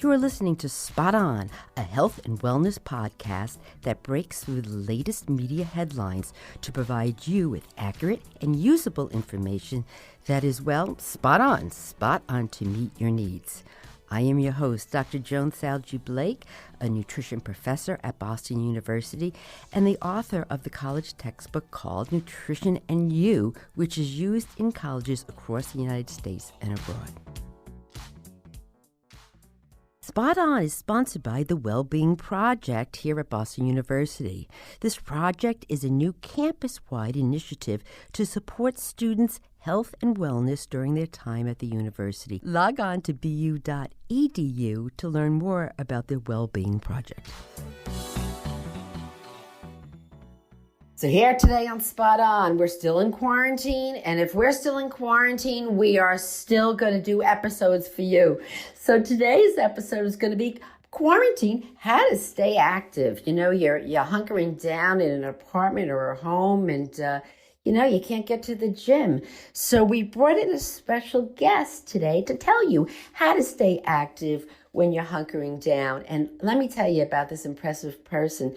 You are listening to Spot On, a health and wellness podcast that breaks through the latest media headlines to provide you with accurate and usable information that is, well, spot on to meet your needs. I am your host, Dr. Joan Salge Blake, a nutrition professor at Boston University and the author of the college textbook called Nutrition and You, which is used in colleges across the United States and abroad. Spot On is sponsored by the Wellbeing Project here at Boston University. This project is a new campus-wide initiative to support students' health and wellness during their time at the university. Log on to bu.edu to learn more about the Wellbeing Project. So here today on Spot On, we're still in quarantine, and if we're still in quarantine, we are still going to do episodes for you. So today's episode is going to be quarantine, how to stay active. You know, you're hunkering down in an apartment or a home, and you can't get to the gym. So we brought in a special guest today to tell you how to stay active when you're hunkering down. And let me tell you about this impressive person.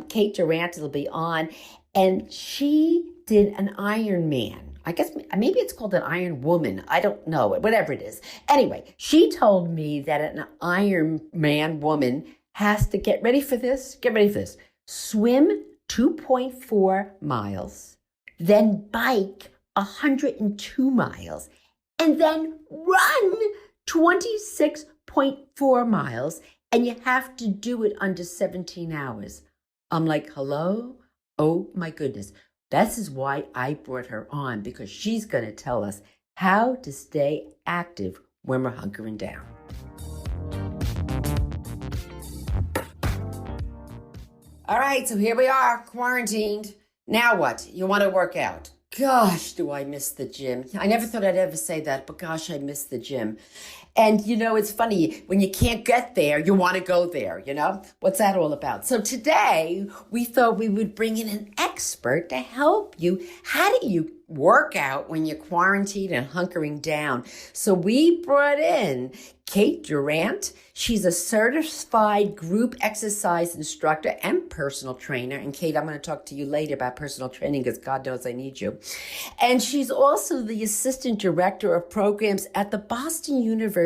Kate Durant will be on, and she did an Ironman. I guess maybe it's called an Iron Woman. I don't know, whatever it is. Anyway, she told me that an Ironman woman has to get ready for this, swim 2.4 miles, then bike 102 miles, and then run 26.4 miles, and you have to do it under 17 hours. I'm like, hello? Oh my goodness. This is why I brought her on, because she's going to tell us how to stay active when we're hunkering down. All right, so here we are, quarantined. Now what? You want to work out? Gosh, do I miss the gym. I never thought I'd ever say that, but gosh, I miss the gym. And, it's funny, when you can't get there, you want to go there, What's that all about? So today, we thought we would bring in an expert to help you. How do you work out when you're quarantined and hunkering down? So we brought in Kate Durant. She's a certified group exercise instructor and personal trainer. And Kate, I'm going to talk to you later about personal training because God knows I need you. And she's also the assistant director of programs at the Boston University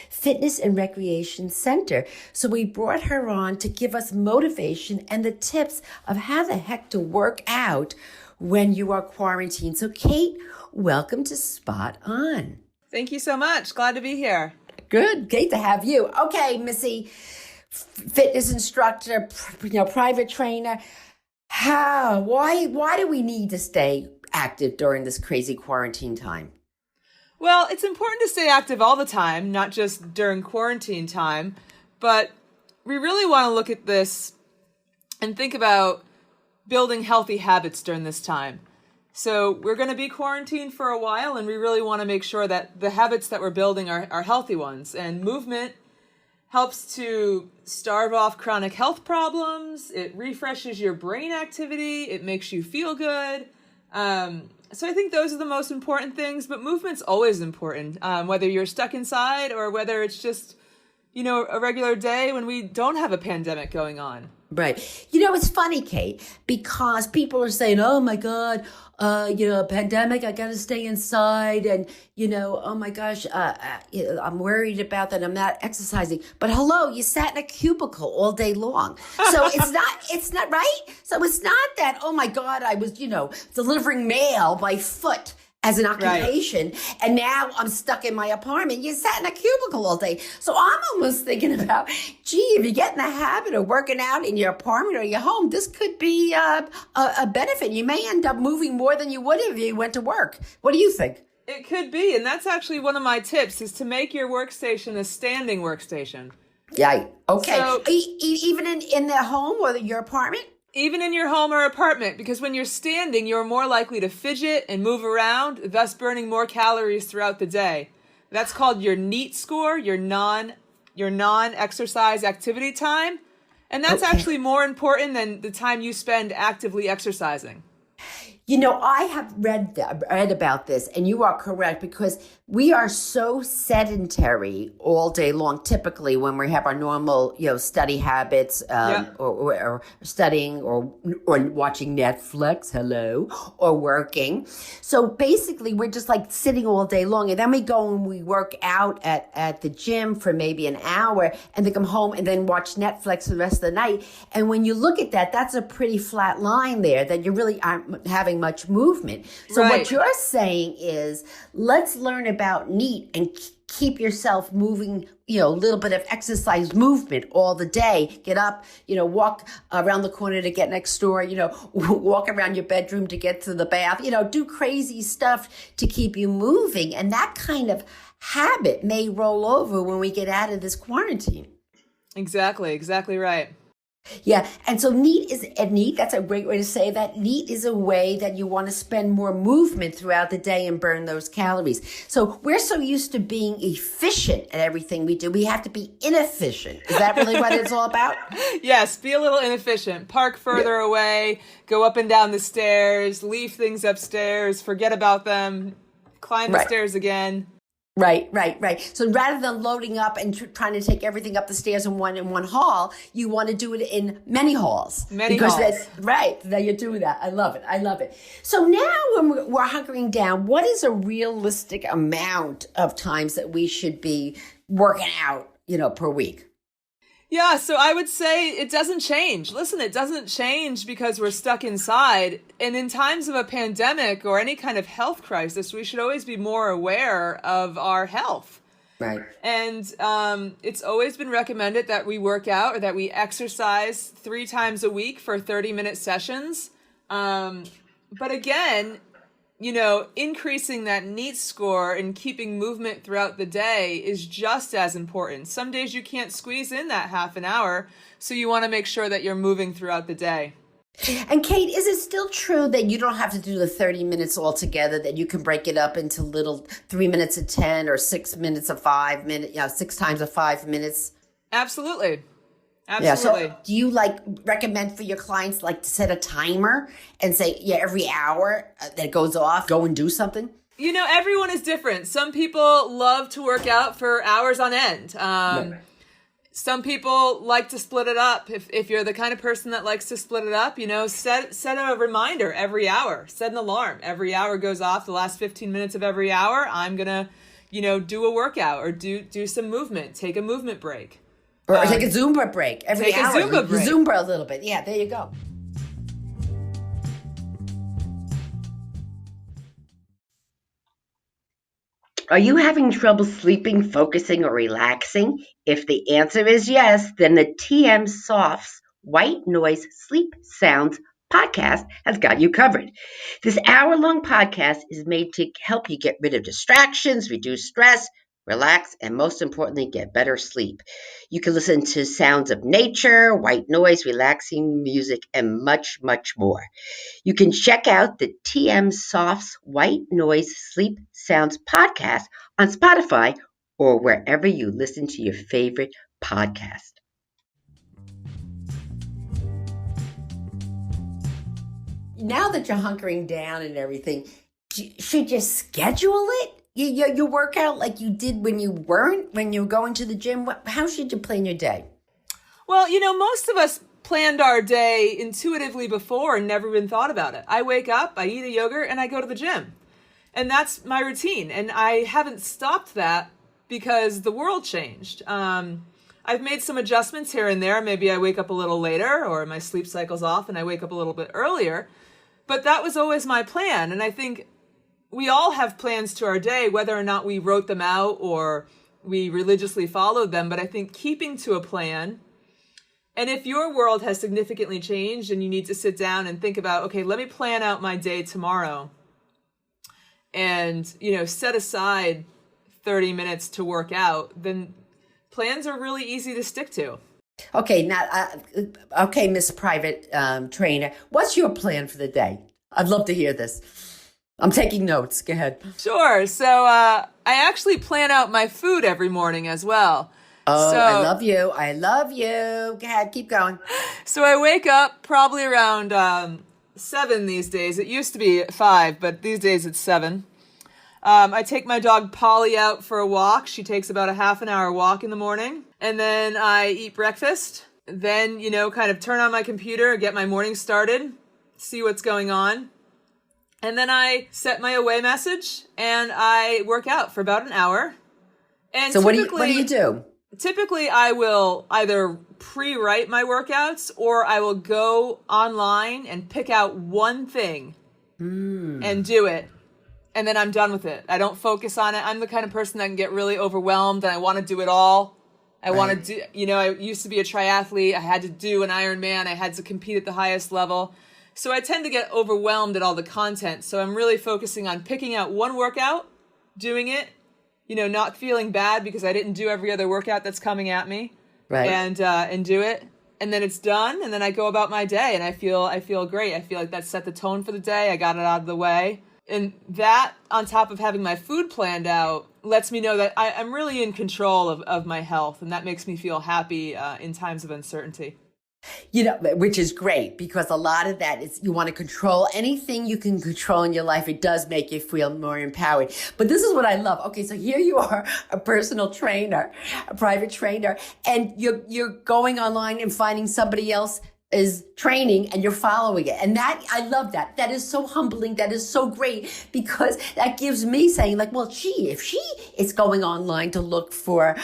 Fitness and Recreation Center. So we brought her on to give us motivation and the tips of how the heck to work out when you are quarantined. So Kate, welcome to Spot On. Thank you so much. Glad to be here. Good. Great to have you. Okay, Missy, fitness instructor, private trainer. Why do we need to stay active during this crazy quarantine time? Well, it's important to stay active all the time, not just during quarantine time, but we really want to look at this and think about building healthy habits during this time. So we're going to be quarantined for a while, and we really want to make sure that the habits that we're building are healthy ones. And movement helps to starve off chronic health problems. It refreshes your brain activity. It makes you feel good. So I think those are the most important things, but movement's always important, whether you're stuck inside or whether it's just, a regular day when we don't have a pandemic going on. Right. It's funny, Kate, because people are saying, oh my God, pandemic, I got to stay inside. And, oh my gosh, I'm worried about that. I'm not exercising. But hello, you sat in a cubicle all day long. So it's not right. So it's not that, oh my God, I was, delivering mail by foot as an occupation, right. And now I'm stuck in my apartment. You sat in a cubicle all day. So I'm almost thinking about, if you get in the habit of working out in your apartment or your home, this could be a benefit. You may end up moving more than you would if you went to work. What do you think? It could be, and that's actually one of my tips, is to make your workstation a standing workstation. Yeah, okay. So, even in the home or your apartment? Even in your home or apartment, because when you're standing, you're more likely to fidget and move around, thus burning more calories throughout the day. That's called your NEAT score, your non-exercise activity time. And that's actually more important than the time you spend actively exercising. I have read about this, and you are correct, because we are so sedentary all day long. Typically, when we have our normal, study habits, or studying, or watching Netflix, or working. So basically, we're just like sitting all day long, and then we go and we work out at the gym for maybe an hour, and then come home and then watch Netflix for the rest of the night. And when you look at that, that's a pretty flat line there, that you really aren't having much movement. So what you're saying is, let's learn about NEAT and keep yourself moving, a little bit of exercise movement all the day. Get up, walk around the corner to get next door, walk around your bedroom to get to the bath, do crazy stuff to keep you moving. And that kind of habit may roll over when we get out of this quarantine. Exactly right. Yeah. And so NEAT, that's a great way to say that. NEAT is a way that you want to spend more movement throughout the day and burn those calories. So we're so used to being efficient at everything we do. We have to be inefficient. Is that really what it's all about? Yes. Be a little inefficient. Park further away, go up and down the stairs, leave things upstairs, forget about them, climb the stairs again. Right. So rather than loading up and trying to take everything up the stairs in one hall, you want to do it in many halls. Now you do that. I love it. So now when we're hunkering down, what is a realistic amount of times that we should be working out, per week? Yeah, so I would say it doesn't change. Listen, it doesn't change because we're stuck inside. And in times of a pandemic or any kind of health crisis, we should always be more aware of our health. Right. And it's always been recommended that we work out or that we exercise 3 times a week for 30-minute sessions. But again, increasing that NEAT score and keeping movement throughout the day is just as important. Some days you can't squeeze in that half an hour, so you want to make sure that you're moving throughout the day. And Kate, is it still true that you don't have to do the 30 minutes altogether, that you can break it up into little 3 minutes of 10 or 6 minutes of 5 minutes, 6 times of 5 minutes? Absolutely. Yeah, so do you recommend for your clients to set a timer and say, every hour that goes off, go and do something? Everyone is different. Some people love to work out for hours on end. Some people like to split it up. If you're the kind of person that likes to split it up, set a reminder every hour. Set an alarm. Every hour goes off. The last 15 minutes of every hour, I'm going to, do a workout or do some movement. Take a movement break. Or take a Zumba break every hour. Take a Zumba break. Zumba a little bit. Yeah, there you go. Are you having trouble sleeping, focusing, or relaxing? If the answer is yes, then the TM Soft's White Noise Sleep Sounds podcast has got you covered. This hour-long podcast is made to help you get rid of distractions, reduce stress, relax, and most importantly, get better sleep. You can listen to sounds of nature, white noise, relaxing music, and much, much more. You can check out the TM Soft's White Noise Sleep Sounds podcast on Spotify or wherever you listen to your favorite podcast. Now that you're hunkering down and everything, should you schedule it? Your workout like you did when you were going to the gym? How should you plan your day? Well, most of us planned our day intuitively before and never even thought about it. I wake up, I eat a yogurt, and I go to the gym. And that's my routine. And I haven't stopped that because the world changed. I've made some adjustments here and there. Maybe I wake up a little later or my sleep cycle's off and I wake up a little bit earlier. But that was always my plan. And I think we all have plans to our day, whether or not we wrote them out or we religiously followed them. But I think keeping to a plan, and if your world has significantly changed and you need to sit down and think about, okay, let me plan out my day tomorrow and, set aside 30 minutes to work out, then plans are really easy to stick to. Okay, now, Miss Private Trainer, what's your plan for the day? I'd love to hear this. I'm taking notes. Go ahead. Sure. So I actually plan out my food every morning as well. Oh, so, I love you. I love you. Go ahead. Keep going. So I wake up probably around 7 these days. It used to be 5, but these days it's 7. I take my dog Polly out for a walk. She takes about a half an hour walk in the morning. And then I eat breakfast. Then, kind of turn on my computer, get my morning started, see what's going on. And then I set my away message and I work out for about an hour. And so what do you do? Typically, I will either pre-write my workouts or I will go online and pick out one thing and do it. And then I'm done with it. I don't focus on it. I'm the kind of person that can get really overwhelmed and I want to do it all. I want to do, I used to be a triathlete. I had to do an Ironman. I had to compete at the highest level. So I tend to get overwhelmed at all the content. So I'm really focusing on picking out one workout, doing it, not feeling bad because I didn't do every other workout that's coming at me. Right. And do it. And then it's done. And then I go about my day and I feel great. I feel like that set the tone for the day. I got it out of the way. And that, on top of having my food planned out, lets me know that I'm really in control of my health. And that makes me feel happy in times of uncertainty. Which is great because a lot of that is you want to control anything you can control in your life. It does make you feel more empowered. But this is what I love. Okay, so here you are, a personal trainer, a private trainer, and you're going online and finding somebody else is training and you're following it. And that, I love that. That is so humbling. That is so great because that gives me saying like, well, if she is going online to look for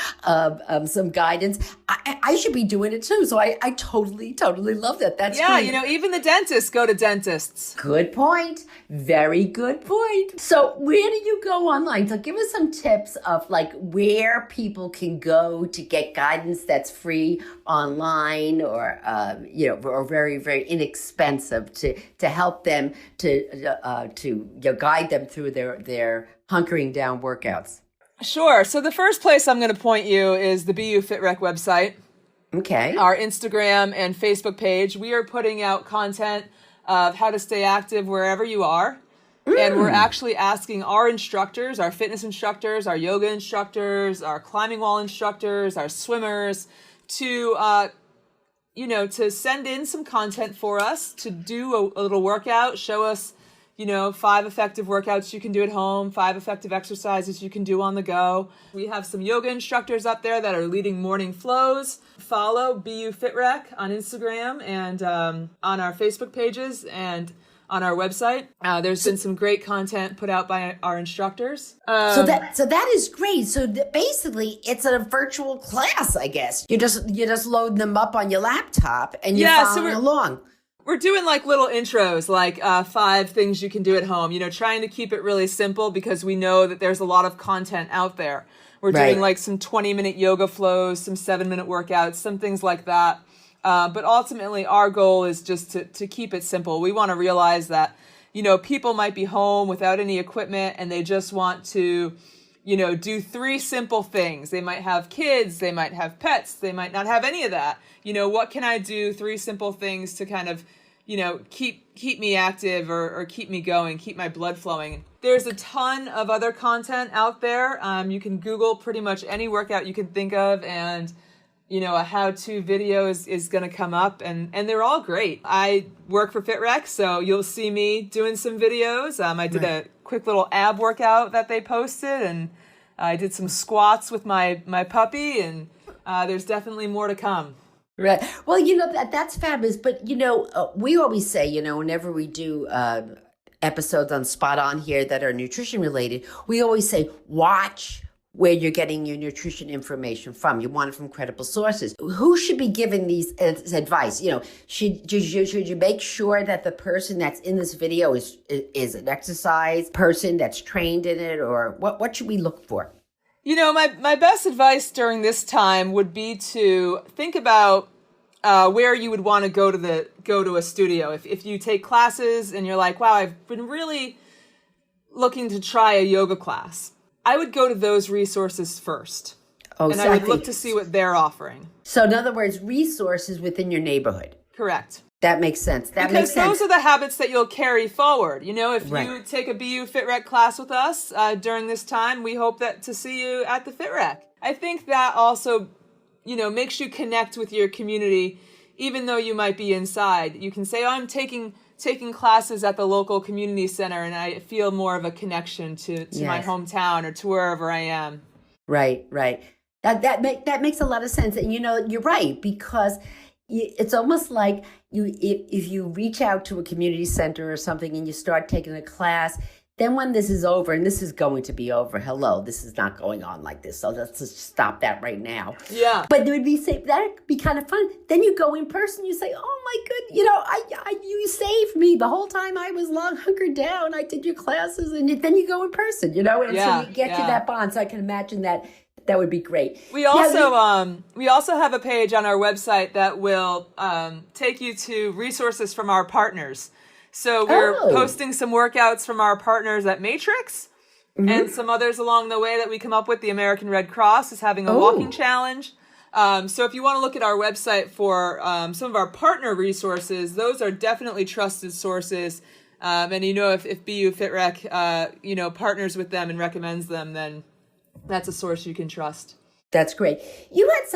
some guidance, I should be doing it too. So I totally love that. That's great. Even the dentists go to dentists. Good point. Very good point. So where do you go online? So give us some tips of like where people can go to get guidance that's free online or, or very, very inexpensive to help them to guide them through their hunkering down workouts. Sure. So the first place I'm going to point you is the BU FitRec website. Okay. Our Instagram and Facebook page. We are putting out content of how to stay active wherever you are. And we're actually asking our instructors, our fitness instructors, our yoga instructors, our climbing wall instructors, our swimmers to to send in some content for us to do a little workout, show us, 5 effective workouts you can do at home, 5 effective exercises you can do on the go. We have some yoga instructors up there that are leading morning flows. Follow BU FitRec on Instagram and on our Facebook pages and on our website. There's been some great content put out by our instructors. So that is great. So basically, it's a virtual class, I guess. You just load them up on your laptop and you're following along. We're doing like little intros, like 5 things you can do at home. Trying to keep it really simple because we know that there's a lot of content out there. We're doing like some 20-minute yoga flows, some 7-minute workouts, some things like that. But ultimately, our goal is just to keep it simple. We want to realize that, people might be home without any equipment and they just want to, do 3 simple things. They might have kids, they might have pets, they might not have any of that. What can I do? 3 simple things to kind of, keep me active or keep me going, keep my blood flowing. There's a ton of other content out there. You can Google pretty much any workout you can think of and a how-to video is going to come up and they're all great. I work for FitRec, so you'll see me doing some videos. I did a quick little ab workout that they posted and I did some squats with my puppy and there's definitely more to come. Right. Well, that's fabulous. But, we always say, whenever we do episodes on Spot On here that are nutrition related, we always say, watch where you're getting your nutrition information from. You want it from credible sources. Who should be giving these advice? Should you make sure that the person that's in this video is an exercise person that's trained in it, or what should we look for? My best advice during this time would be to think about where you would want to go to a studio. If you take classes and you're like, wow, I've been really looking to try a yoga class, I would go to those resources first. Oh, and I would look to see what they're offering. So in other words, resources within your neighborhood. Correct. That makes sense. Because those are the habits that you'll carry forward. If you take a BU FitRec class with us during this time, we hope to see you at the FitRec. I think that also, makes you connect with your community, even though you might be inside. You can say, I'm taking taking classes at the local community center, and I feel more of a connection to my hometown or to wherever I am. Right. That makes a lot of sense. And, you're right, because it's almost like if you reach out to a community center or something and you start taking a class, then when this is over, and this is going to be over, this is not going on like this. So let's just stop that right now. Yeah. But that'd be kind of fun. Then you go in person, you say, oh my goodness, you saved me the whole time I was hunkered down. I did your classes, and then you go in person, and so you get to that bond. So I can imagine that would be great. We also have a page on our website that will take you to resources from our partners. So we're posting some workouts from our partners at Matrix, and some others along the way that we come up with. The American Red Cross is having a walking challenge. So if you want to look at our website for some of our partner resources, those are definitely trusted sources. And if BU FitRec partners with them and recommends them, then that's a source you can trust. That's great. You had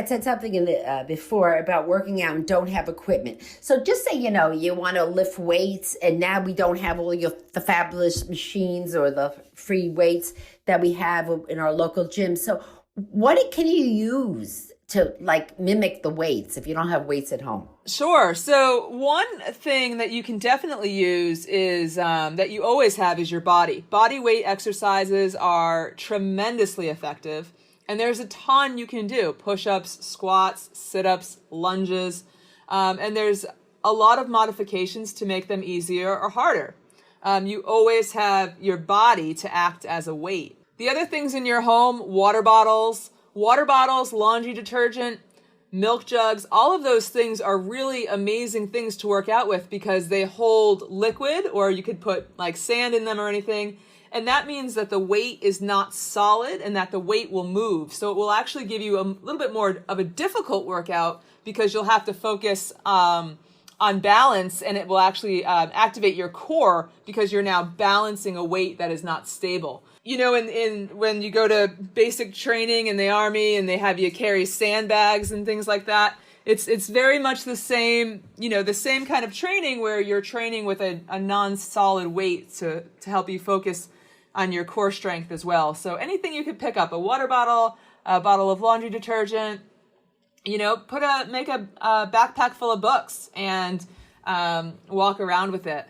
said something before about working out and don't have equipment. So just say, you want to lift weights, and now we don't have all the fabulous machines or the free weights that we have in our local gym. So what can you use to mimic the weights if you don't have weights at home? Sure. So one thing that you can definitely use is that you always have is your body. Body weight exercises are tremendously effective. And there's a ton you can do: push-ups, squats, sit-ups, lunges. And there's a lot of modifications to make them easier or harder. You always have your body to act as a weight. The other things in your home: water bottles, laundry detergent, milk jugs. All of those things are really amazing things to work out with because they hold liquid, or you could put sand in them or anything. And that means that the weight is not solid and that the weight will move. So it will actually give you a little bit more of a difficult workout because you'll have to focus on balance, and it will actually activate your core because you're now balancing a weight that is not stable. When you go to basic training in the Army and they have you carry sandbags and things like that, it's very much the same, the same kind of training where you're training with a non-solid weight to help you focus on your core strength as well. So anything you could pick up: a water bottle, a bottle of laundry detergent, make a backpack full of books and walk around with it.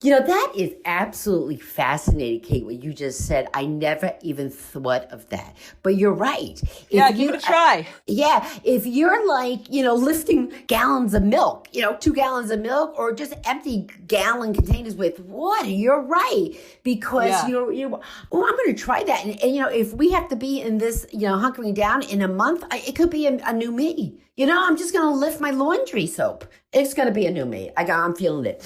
That is absolutely fascinating, Kate, what you just said. I never even thought of that. But you're right. Give it a try. If you're lifting gallons of milk, 2 gallons of milk, or just empty gallon containers with water, you're right. Because, I'm going to try that. And, if we have to be in this, hunkering down in a month, it could be a new me. I'm just going to lift my laundry soap. It's going to be a new me. I'm feeling it.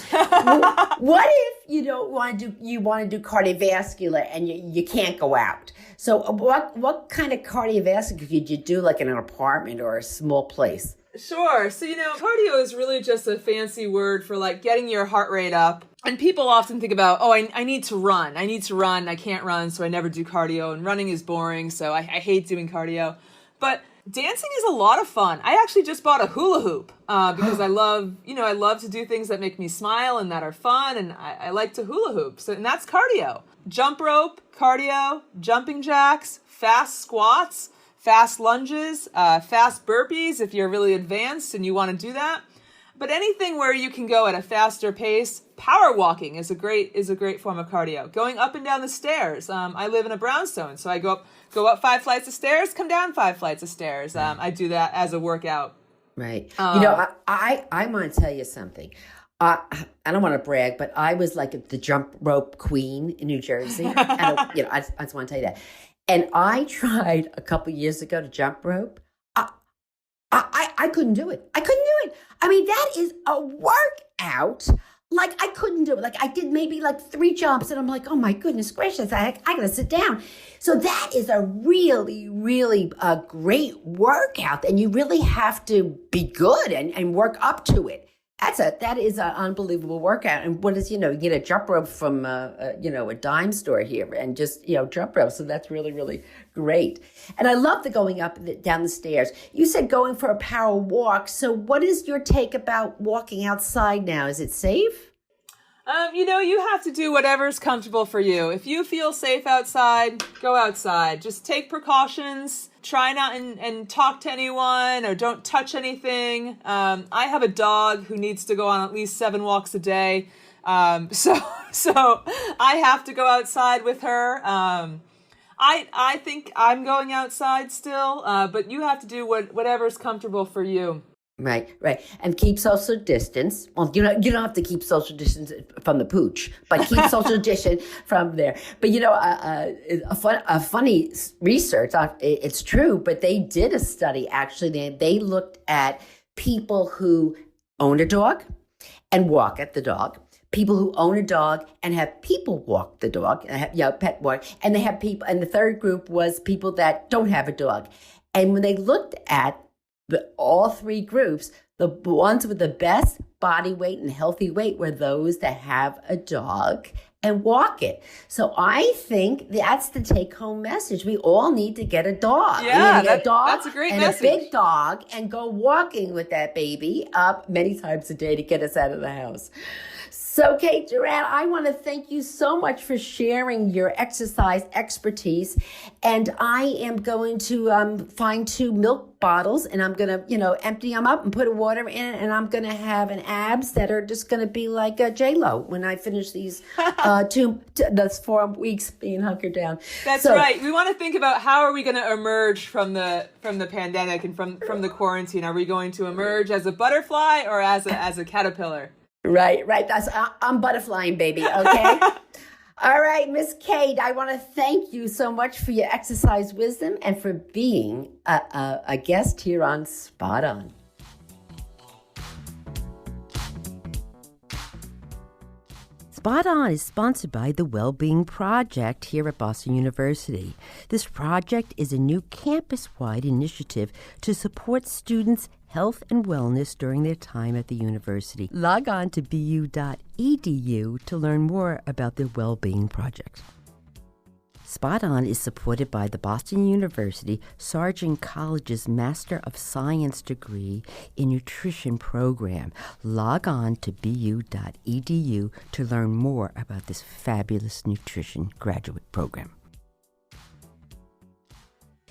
What if you want to do cardiovascular and you can't go out? So what kind of cardiovascular could you do, in an apartment or a small place? Sure. So, cardio is really just a fancy word for getting your heart rate up. And people often think about, I need to run. I can't run, so I never do cardio. And running is boring, so I hate doing cardio. But dancing is a lot of fun. I actually just bought a hula hoop because I love to do things that make me smile and that are fun, and I like to hula hoop. And that's cardio. Jump rope, cardio, jumping jacks, fast squats, fast lunges, fast burpees if you're really advanced and you want to do that. But anything where you can go at a faster pace. Power walking is a great form of cardio. Going up and down the stairs. I live in a brownstone, so I go up 5 flights of stairs, come down 5 flights of stairs. I do that as a workout. Right. I want to tell you something. I don't want to brag, but I was the jump rope queen in New Jersey. I just want to tell you that. And I tried a couple years ago to jump rope. I couldn't do it. I mean, that is a workout. I couldn't do it. I did maybe 3 jumps, and I'm oh my goodness gracious, I gotta sit down. So that is a really, really great workout, and you really have to be good and work up to it. That is an unbelievable workout. And what is, you get a jump rope from, a dime store here and just, jump rope. So that's really, really great. And I love the going up and down the stairs. You said going for a power walk. So what is your take about walking outside now? Is it safe? You have to do whatever's comfortable for you. If you feel safe outside, go outside. Just take precautions. Try not and talk to anyone or don't touch anything. I have a dog who needs to go on at least 7 walks a day. So I have to go outside with her. I think I'm going outside still, but you have to do whatever's comfortable for you. Right. And keep social distance. Well, you don't have to keep social distance from the pooch, but keep social distance from there. But, a funny research, it's true, but they did a study, actually. They looked at people who own a dog and walk at the dog, people who own a dog and have people walk the dog, pet walk, and they have people, and the third group was people that don't have a dog. And when they looked at all 3 groups, the ones with the best body weight and healthy weight were those that have a dog and walk it. So I think that's the take-home message. We all need to get a dog. Yeah, get a dog that's a great and message. A big dog, and go walking with that baby up many times a day to get us out of the house. So, Kate Durant, I want to thank you so much for sharing your exercise expertise. And I am going to find 2 milk bottles, and I'm going to, empty them up and put water in it. And I'm going to have an abs that are just going to be like a J-Lo when I finish these those 4 weeks being hunkered down. That's right. We want to think about how are we going to emerge from the pandemic and from the quarantine. Are we going to emerge as a butterfly or as a caterpillar? Right. I'm butterflying, baby, okay? All right, Miss Kate, I want to thank you so much for your exercise wisdom and for being a guest here on Spot On. Spot On is sponsored by the Wellbeing Project here at Boston University. This project is a new campus-wide initiative to support students' health and wellness during their time at the university. Log on to bu.edu to learn more about their Wellbeing Project. Spot On is supported by the Boston University Sargent College's Master of Science degree in Nutrition program. Log on to bu.edu to learn more about this fabulous nutrition graduate program.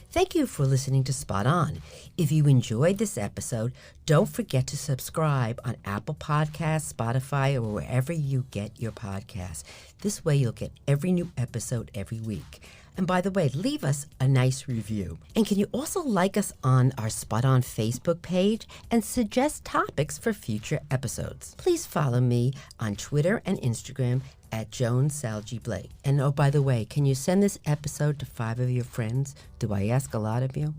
Thank you for listening to Spot On. If you enjoyed this episode, don't forget to subscribe on Apple Podcasts, Spotify, or wherever you get your podcasts. This way you'll get every new episode every week. And by the way, leave us a nice review. And can you also like us on our Spot On Facebook page and suggest topics for future episodes? Please follow me on Twitter and Instagram at Joan Salge Blake. And oh, by the way, can you send this episode to 5 of your friends? Do I ask a lot of you?